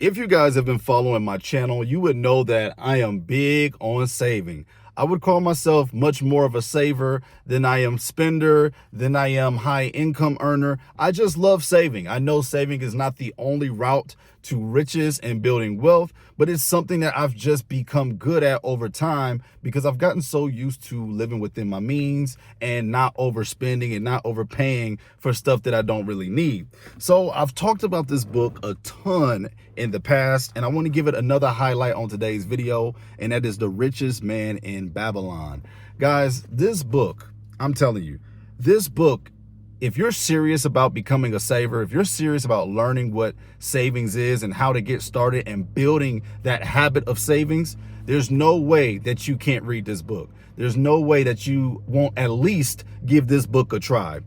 If you guys have been following my channel, you would know that I am big on saving. I would call myself much more of a saver than I am spender, than I am high income earner. I just love saving. I know saving is not the only route to riches and building wealth, but it's something that I've just become good at over time because I've gotten so used to living within my means and not overspending and not overpaying for stuff that I don't really need. So I've talked about this book a ton in the past, and I want to give it another highlight on today's video, and that is The Richest Man in Babylon. Guys, this book, I'm telling you, this book, if you're serious about becoming a saver, if you're serious about learning what savings is and how to get started and building that habit of savings, there's no way that you can't read this book. There's no way that you won't at least give this book a try.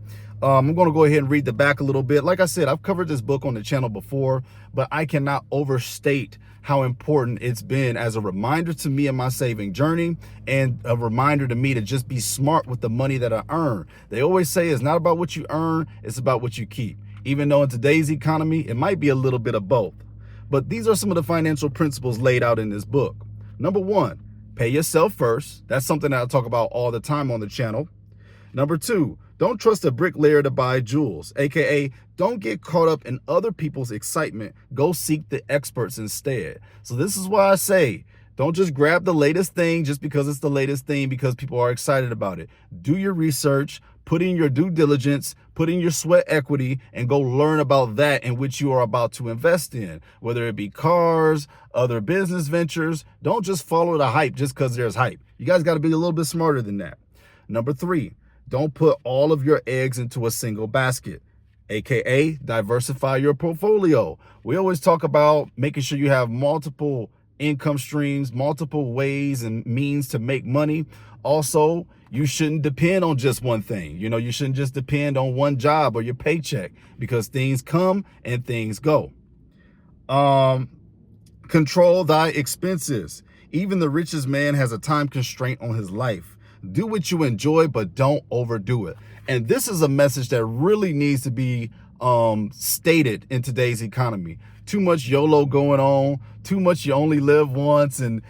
I'm going to go ahead and read the back a little bit. Like I said, I've covered this book on the channel before, but I cannot overstate how important it's been as a reminder to me in my saving journey and a reminder to me to just be smart with the money that I earn. They always say it's not about what you earn, it's about what you keep. Even though in today's economy, it might be a little bit of both. But these are some of the financial principles laid out in this book. Number one, pay yourself first. That's something that I talk about all the time on the channel. Number two, don't trust a bricklayer to buy jewels, aka don't get caught up in other people's excitement. Go seek the experts instead. So this is why I say, don't just grab the latest thing just because it's the latest thing because people are excited about it. Do your research, put in your due diligence, put in your sweat equity, and go learn about that in which you are about to invest in, whether it be cars, other business ventures. Don't just follow the hype just because there's hype. You guys got to be a little bit smarter than that. Number three, don't put all of your eggs into a single basket, aka diversify your portfolio. We always talk about making sure you have multiple income streams, multiple ways and means to make money. Also, you shouldn't depend on just one thing. You shouldn't just depend on one job or your paycheck because things come and things go. Control thy expenses. Even the richest man has a time constraint on his life. Do what you enjoy, but don't overdo it. And this is a message that really needs to be stated in today's economy. Too much YOLO going on, too much you only live once and,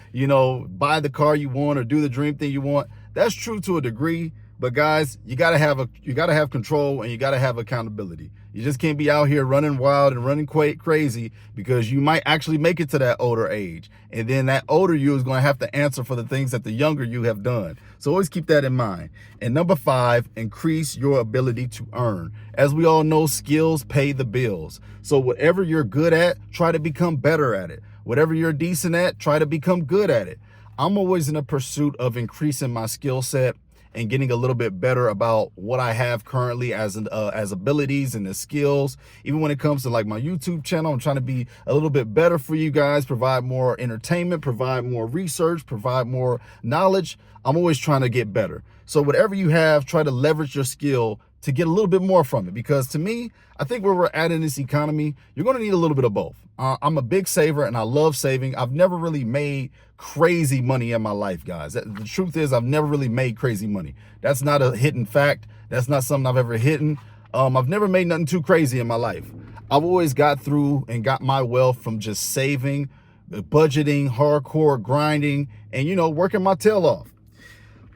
buy the car you want or do the dream thing you want. That's true to a degree, but guys, you gotta have control and you gotta have accountability. You just can't be out here running wild and running crazy because you might actually make it to that older age. And then that older you is going to have to answer for the things that the younger you have done. So always keep that in mind. And number five, increase your ability to earn. As we all know, skills pay the bills. So whatever you're good at, try to become better at it. Whatever you're decent at, try to become good at it. I'm always in a pursuit of increasing my skill set and getting a little bit better about what I have currently as abilities and the skills. Even when it comes to like my YouTube channel, I'm trying to be a little bit better for you guys, provide more entertainment, provide more research, provide more knowledge. I'm always trying to get better. So whatever you have, try to leverage your skill to get a little bit more from it. Because to me, I think where we're at in this economy, you're going to need a little bit of both. I'm a big saver and I love saving. I've never really made crazy money in my life, guys. The truth is I've never really made crazy money. That's not a hidden fact. That's not something I've ever hidden. I've never made nothing too crazy in my life. I've always got through and got my wealth from just saving, budgeting, hardcore grinding, and, working my tail off.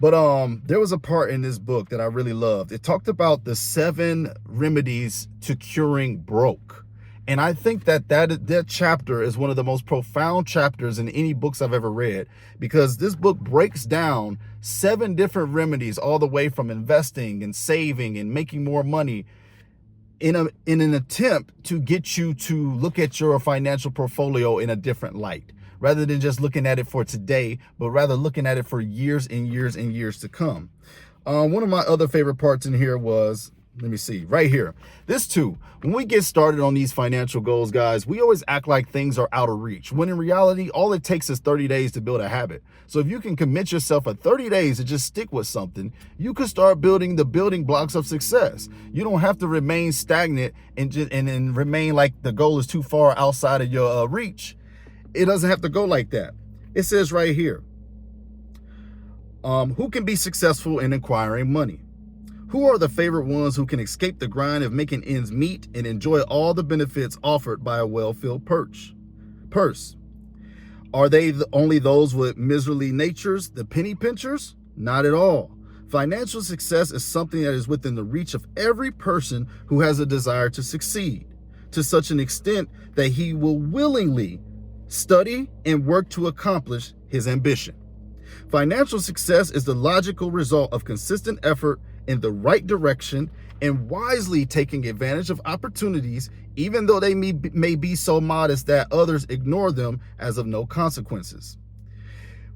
But there was a part in this book that I really loved. It talked about the 7 remedies to curing broke. And I think that chapter is one of the most profound chapters in any books I've ever read, because this book breaks down 7 different remedies all the way from investing and saving and making more money in an attempt to get you to look at your financial portfolio in a different light, rather than just looking at it for today, but rather looking at it for years and years and years to come. One of my other favorite parts in here was, let me see, right here. This too, when we get started on these financial goals, guys, we always act like things are out of reach, when in reality, all it takes is 30 days to build a habit. So if you can commit yourself for 30 days to just stick with something, you can start building the building blocks of success. You don't have to remain stagnant and remain like the goal is too far outside of your reach. It doesn't have to go like that. It says right here, who can be successful in acquiring money? Who are the favorite ones who can escape the grind of making ends meet and enjoy all the benefits offered by a well-filled perch? purse. Are they only those with miserly natures, the penny pinchers? Not at all. Financial success is something that is within the reach of every person who has a desire to succeed, to such an extent that he will willingly study and work to accomplish his ambition. Financial success is the logical result of consistent effort in the right direction and wisely taking advantage of opportunities, even though they may be so modest that others ignore them as of no consequences.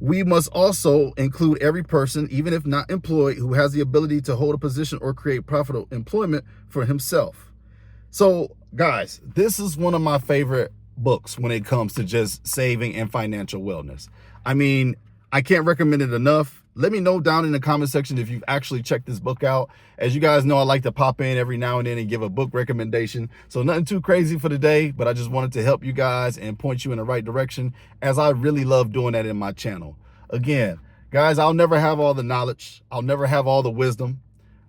We must also include every person, even if not employed, who has the ability to hold a position or create profitable employment for himself. So, guys, this is one of my favorite books when it comes to just saving and financial wellness. I mean, I can't recommend it enough. Let me know down in the comment section if you've actually checked this book out. As you guys know, I like to pop in every now and then and give a book recommendation. So nothing too crazy for today, but I just wanted to help you guys and point you in the right direction, as I really love doing that in my channel. Again, guys, I'll never have all the knowledge. I'll never have all the wisdom,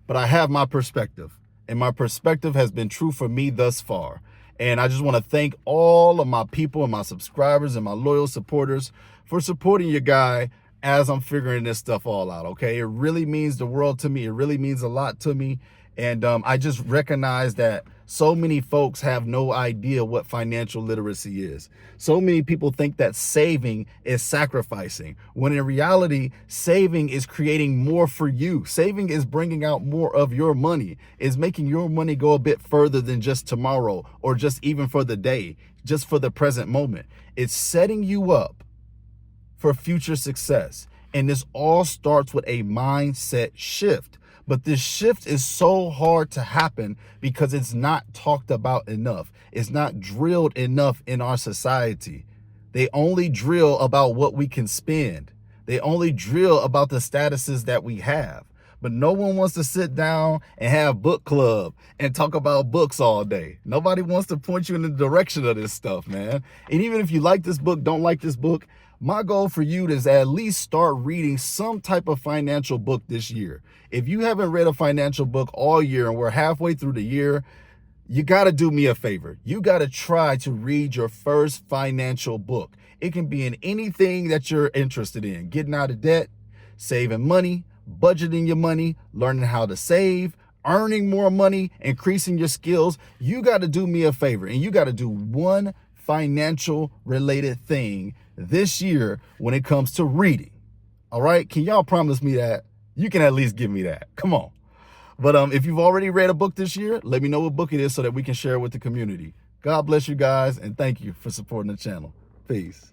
but I have my perspective, and my perspective has been true for me thus far. And I just want to thank all of my people and my subscribers and my loyal supporters for supporting your guy as I'm figuring this stuff all out, okay? It really means the world to me. It really means a lot to me. And I just recognize that so many folks have no idea what financial literacy is. So many people think that saving is sacrificing, when in reality, saving is creating more for you. Saving is bringing out more of your money, is making your money go a bit further than just tomorrow or just even for the day, just for the present moment. It's setting you up for future success. And this all starts with a mindset shift. But this shift is so hard to happen because it's not talked about enough. It's not drilled enough in our society. They only drill about what we can spend. They only drill about the statuses that we have. But no one wants to sit down and have book club and talk about books all day. Nobody wants to point you in the direction of this stuff, man. And even if you like this book, don't like this book, my goal for you is at least start reading some type of financial book this year. If you haven't read a financial book all year and we're halfway through the year, you got to do me a favor. You got to try to read your first financial book. It can be in anything that you're interested in: getting out of debt, saving money, budgeting your money, learning how to save, earning more money, increasing your skills. You got to do me a favor, and you got to do one financial related thing this year when it comes to reading. All right? Can y'all promise me that? You can at least give me that. Come on. But if you've already read a book this year, let me know what book it is so that we can share it with the community. God bless you guys, and thank you for supporting the channel. Peace.